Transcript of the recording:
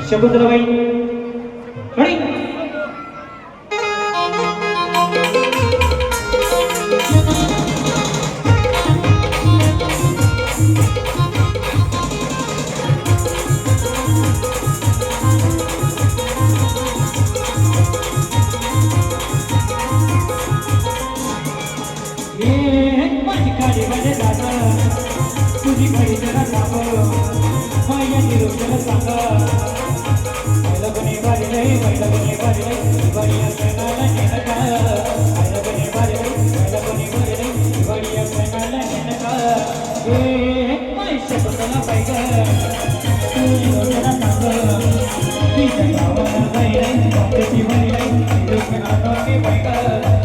शकुंतलाबाई आणि तुझी घडी जरा सांग माया निरोजला सांग पहिला कोणी बारीले पहिला कोणी बारीले दिवाळी सणाला नेनका पहिला कोणी बारीले पहिला कोणी बारीले दिवाळी सणाला नेनका ए माईच्या बसला पाहिजे तुझी जरा सांग तुझ्या गावाला जाईले बापची वडीले लोक आठवणी पाहिजे